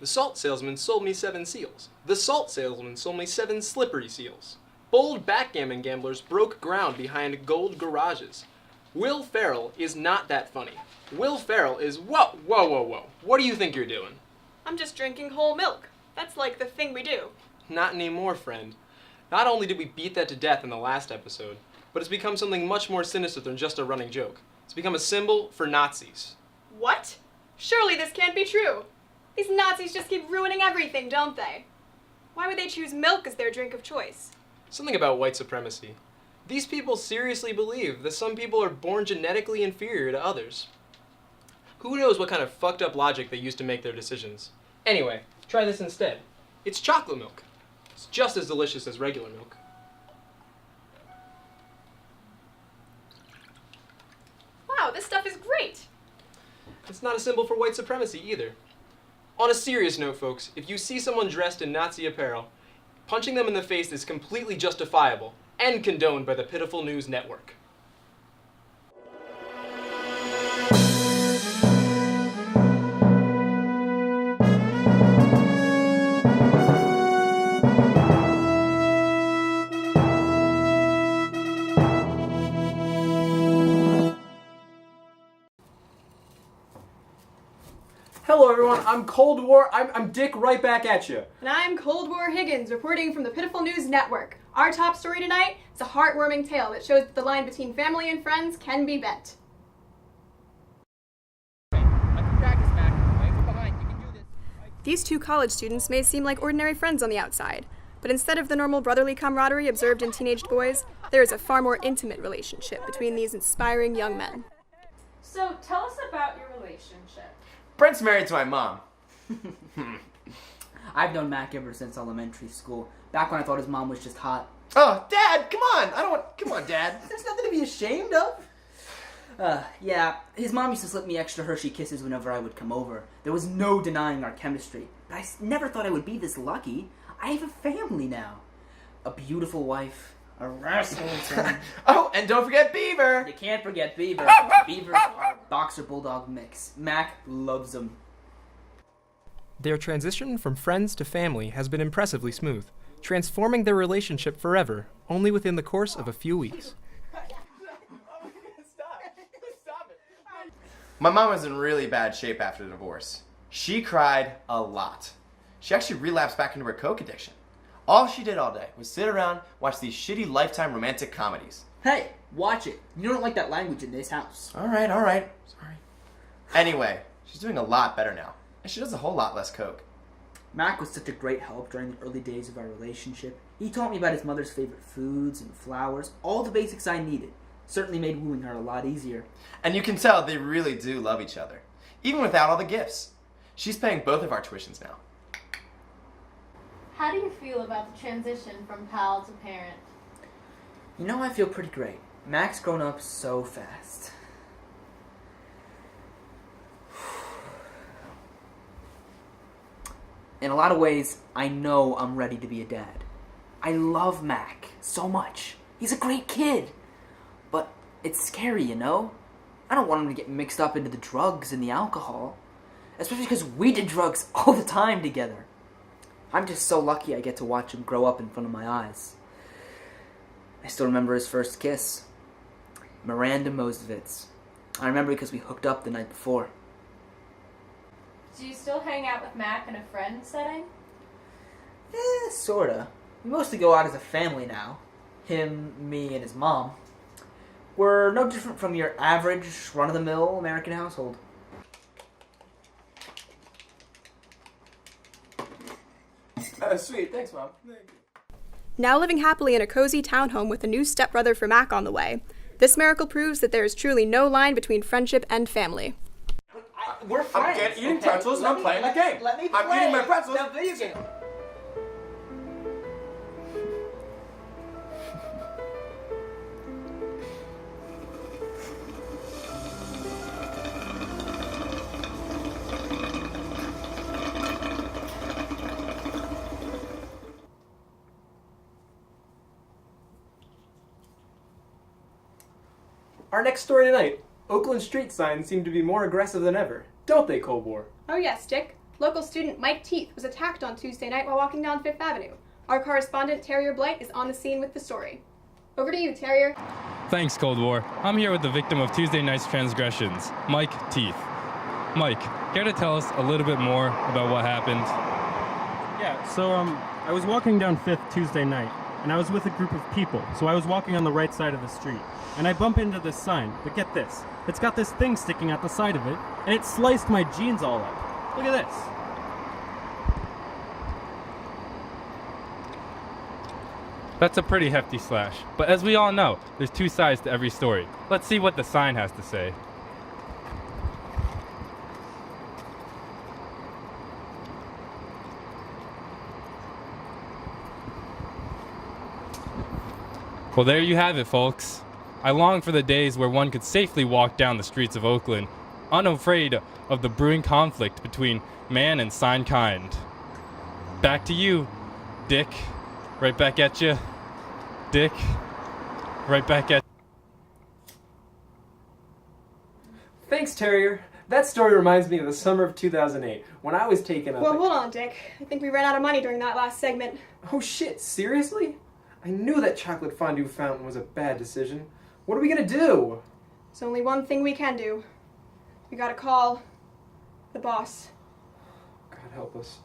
The salt salesman sold me 7 seals. The salt salesman sold me 7 slippery seals. Bold backgammon gamblers broke ground behind gold garages. Will Ferrell is not that funny. Will Ferrell is whoa. What do you think you're doing? I'm just drinking whole milk. That's like the thing we do. Not anymore, friend. Not only did we beat that to death in the last episode, but it's become something much more sinister than just a running joke. It's become a symbol for Nazis. What? Surely this can't be true. These Nazis just keep ruining everything, don't they? Why would they choose milk as their drink of choice? Something about white supremacy. These people seriously believe that some people are born genetically inferior to others. Who knows what kind of fucked up logic they use to make their decisions? Anyway, try this instead. It's chocolate milk. It's just as delicious as regular milk. Wow, this stuff is great. It's not a symbol for white supremacy either. On a serious note, folks, if you see someone dressed in Nazi apparel, punching them in the face is completely justifiable and condoned by the Pittiful News Network. Hello everyone, I'm Cold War. I'm Dick right back at you. And I'm Cold War Higgins, reporting from the Pittiful News Network. Our top story tonight is a heartwarming tale that shows that the line between family and friends can be bent. These two college students may seem like ordinary friends on the outside, but instead of the normal brotherly camaraderie observed in teenage boys, there is a far more intimate relationship between these inspiring young men. So tell us about your relationship. Brent's married to my mom. I've known Mac ever since elementary school, back when I thought his mom was just hot. Oh, Dad, come on. Come on, Dad. There's nothing to be ashamed of. Yeah, his mom used to slip me extra Hershey kisses whenever I would come over. There was no denying our chemistry. But I never thought I would be this lucky. I have a family now. A beautiful wife. A rascal son. Oh, and don't forget Beaver. You can't forget Beaver. Beaver's our boxer bulldog mix. Mac loves them. Their transition from friends to family has been impressively smooth, transforming their relationship forever, only within the course of a few weeks. My mom was in really bad shape after the divorce. She cried a lot. She actually relapsed back into her coke addiction. All she did all day was sit around, watch these shitty Lifetime romantic comedies. Hey, watch it. You don't like that language in this house. All right. Sorry. Anyway, she's doing a lot better now, and she does a whole lot less coke. Mac was such a great help during the early days of our relationship. He taught me about his mother's favorite foods and flowers, all the basics I needed. Certainly made wooing her a lot easier. And you can tell they really do love each other, even without all the gifts. She's paying both of our tuitions now. How do you feel about the transition from pal to parent? You know, I feel pretty great. Mac's grown up so fast. In a lot of ways, I know I'm ready to be a dad. I love Mac so much. He's a great kid. But it's scary, you know? I don't want him to get mixed up into the drugs and the alcohol. Especially because we did drugs all the time together. I'm just so lucky I get to watch him grow up in front of my eyes. I still remember his first kiss. Miranda Mosevitz. I remember because we hooked up the night before. Do you still hang out with Mac in a friend setting? Sorta. We mostly go out as a family now. Him, me, and his mom. We're no different from your average, run-of-the-mill American household. Sweet, thanks, Mom. Thank you. Now living happily in a cozy townhome with a new stepbrother for Mac on the way, this miracle proves that there is truly no line between friendship and family. We're friends. I'm eating pretzels and I'm playing the game. Let me play. I'm eating my pretzels. Now, video game. Our next story tonight. Oakland street signs seem to be more aggressive than ever, don't they, Cold War? Oh yes, Dick. Local student Mike Teeth was attacked on Tuesday night while walking down Fifth Avenue. Our correspondent Terrier Blight is on the scene with the story. Over to you, Terrier. Thanks, Cold War. I'm here with the victim of Tuesday night's transgressions, Mike Teeth. Mike, care to tell us a little bit more about what happened? Yeah, so I was walking down 5th Tuesday night, and I was with a group of people, so I was walking on the right side of the street. And I bump into this sign, but get this, it's got this thing sticking out the side of it, and it sliced my jeans all up. Look at this. That's a pretty hefty slash, but as we all know, there's two sides to every story. Let's see what the sign has to say. Well, there you have it, folks. I long for the days where one could safely walk down the streets of Oakland, unafraid of the brewing conflict between man and sign kind. Back to you, Dick. Right back at you. Dick. Right back at Thanks, Terrier. That story reminds me of the summer of 2008, when I was taken up. Well, hold on, Dick. I think we ran out of money during that last segment. Oh shit, seriously? I knew that chocolate fondue fountain was a bad decision. What are we gonna do? There's only one thing we can do. We gotta call the boss. God help us.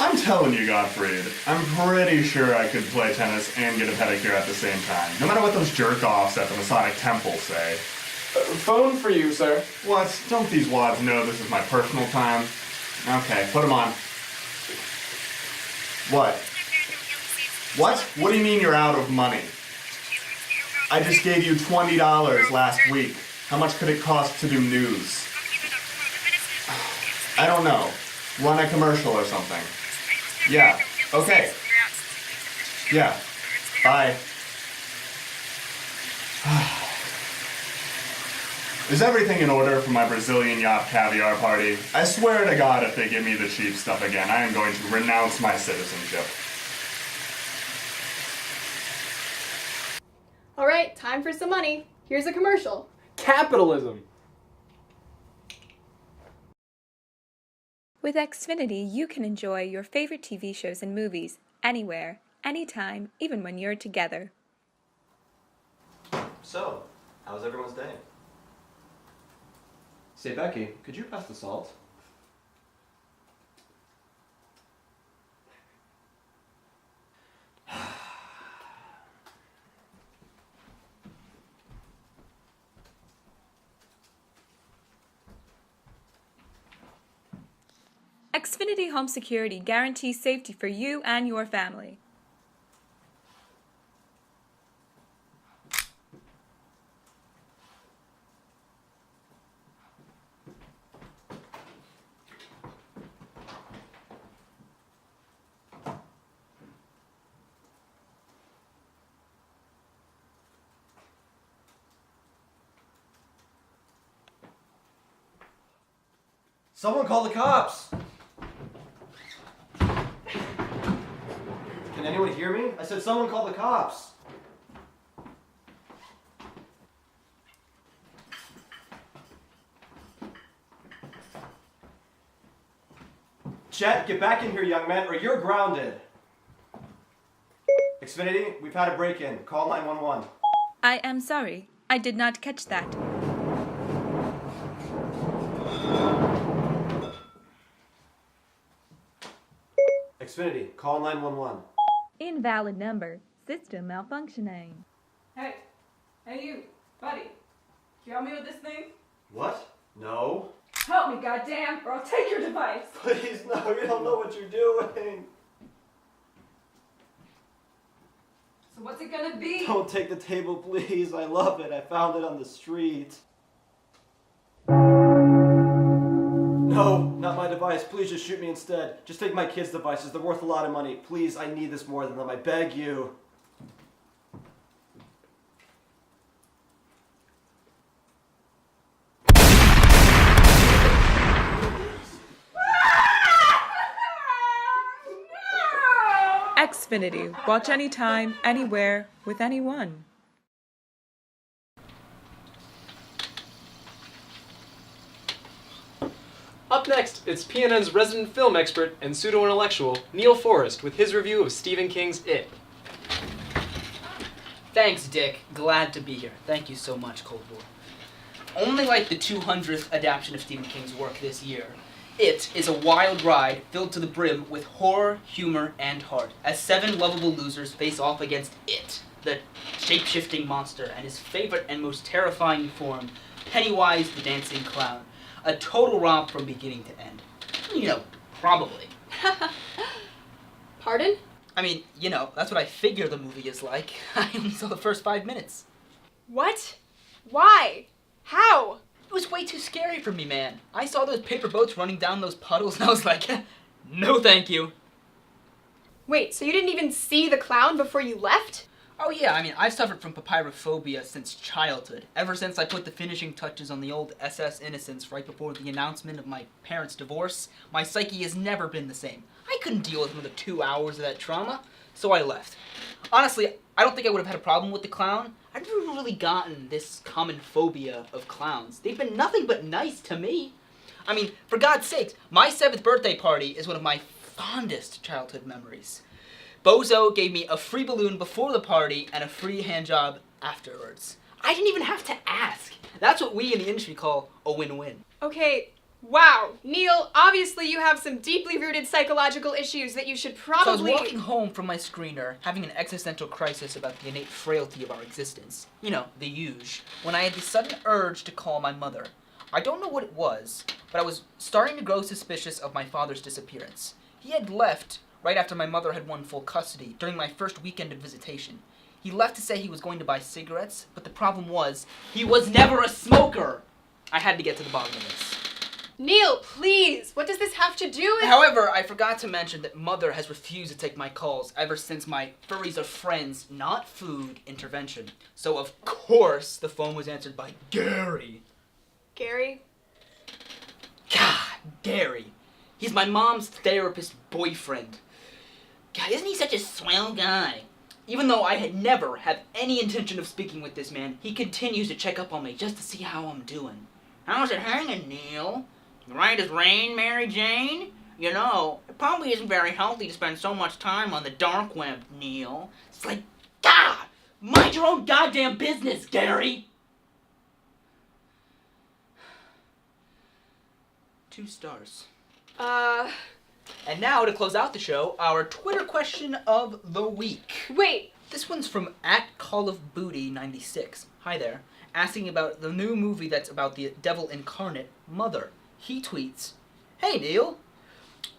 I'm telling you, Gottfried, I'm pretty sure I could play tennis and get a pedicure at the same time. No matter what those jerk-offs at the Masonic Temple say. Phone for you, sir. What? Don't these wads know this is my personal time? Okay, put them on. What? What? What do you mean you're out of money? I just gave you $20 last week. How much could it cost to do news? I don't know. Run a commercial or something. Yeah, okay. Yeah, bye. Is everything in order for my Brazilian yacht caviar party? I swear to God, if they give me the cheap stuff again, I am going to renounce my citizenship. All right, time for some money. Here's a commercial. Capitalism. With Xfinity, you can enjoy your favorite TV shows and movies anywhere, anytime, even when you're together. So, how was everyone's day? Say, Becky, could you pass the salt? Xfinity Home Security guarantees safety for you and your family. Someone call the cops! Can anyone hear me? I said someone call the cops! Chet, get back in here, young man, or you're grounded! Xfinity, we've had a break-in. Call 911. I am sorry. I did not catch that. Xfinity, call 911. Invalid number. System malfunctioning. Hey you, buddy. You help me with this thing? What? No. Help me, goddamn, or I'll take your device. Please, no, you don't know what you're doing. So what's it gonna be? Don't take the table, please. I love it. I found it on the street. No, not my device. Please just shoot me instead. Just take my kids' devices. They're worth a lot of money. Please, I need this more than them. I beg you. Xfinity. Watch anytime, anywhere, with anyone. Up next, it's PNN's resident film expert and pseudo-intellectual, Neil Forrest, with his review of Stephen King's It. Thanks, Dick. Glad to be here. Thank you so much, Cold War. Only like the 200th adaptation of Stephen King's work this year, It is a wild ride filled to the brim with horror, humor, and heart, as 7 lovable losers face off against It, the shape-shifting monster, and his favorite and most terrifying form, Pennywise the Dancing Clown. A total romp from beginning to end. You know, probably. Pardon? I mean, you know, that's what I figure the movie is like. I only saw the first 5 minutes. What? Why? How? It was way too scary for me, man. I saw those paper boats running down those puddles and I was like, no thank you. Wait, so you didn't even see the clown before you left? Oh yeah, I mean, I've suffered from papyrophobia since childhood. Ever since I put the finishing touches on the old SS Innocence right before the announcement of my parents' divorce, my psyche has never been the same. I couldn't deal with another 2 hours of that trauma, so I left. Honestly, I don't think I would have had a problem with the clown. I've never really gotten this common phobia of clowns. They've been nothing but nice to me. I mean, for God's sakes, my 7th birthday party is one of my fondest childhood memories. Bozo gave me a free balloon before the party and a free handjob afterwards. I didn't even have to ask. That's what we in the industry call a win-win. Okay, wow. Neil, obviously you have some deeply rooted psychological issues that you should probably... So I was walking home from my screener, having an existential crisis about the innate frailty of our existence. You know, the huge. When I had the sudden urge to call my mother. I don't know what it was, but I was starting to grow suspicious of my father's disappearance. He had left right after my mother had won full custody, during my first weekend of visitation. He left to say he was going to buy cigarettes, but the problem was, he was never a smoker! I had to get to the bottom of this. Neil, please! What does this have to do with... However, I forgot to mention that Mother has refused to take my calls ever since my furries are friends, not food intervention. So of course, the phone was answered by Gary. Gary? God, Gary. He's my mom's therapist boyfriend. God, isn't he such a swell guy? Even though I had never had any intention of speaking with this man, he continues to check up on me just to see how I'm doing. How's it hanging, Neil? Right as rain, Mary Jane? You know, it probably isn't very healthy to spend so much time on the dark web, Neil. It's like, God, mind your own goddamn business, Gary! 2 stars. And now, to close out the show, our Twitter question of the week. Wait! This one's from @CallOfBooty96. Hi there. Asking about the new movie that's about the devil incarnate, Mother. He tweets, "Hey Neil,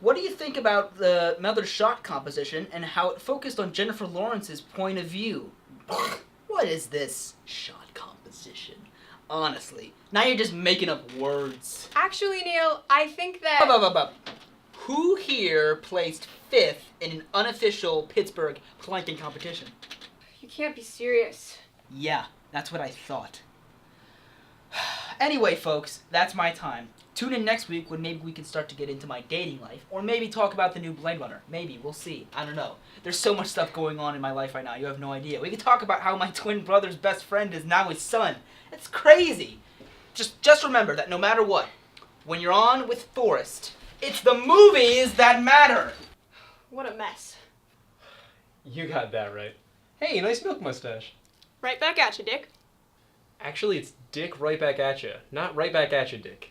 what do you think about the Mother shot composition and how it focused on Jennifer Lawrence's point of view?" What is this shot composition? Honestly, now you're just making up words. Actually, Neil, I think that... Who here placed 5th in an unofficial Pittsburgh planking competition? You can't be serious. Yeah, that's what I thought. Anyway, folks, that's my time. Tune in next week when maybe we can start to get into my dating life, or maybe talk about the new Blade Runner. Maybe, we'll see. I don't know. There's so much stuff going on in my life right now, you have no idea. We can talk about how my twin brother's best friend is now his son. It's crazy. Just remember that no matter what, when you're on with Forrest, it's the movies that matter. What a mess. You got that right. Hey, nice milk mustache. Right back at you, Dick. Actually, it's Dick right back at you, not right back at you, Dick.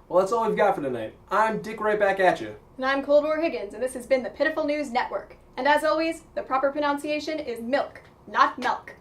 Well, that's all we've got for tonight. I'm Dick right back at you. And I'm Cold War Higgins, and this has been the Pittiful News Network. And as always, the proper pronunciation is milk, not milk.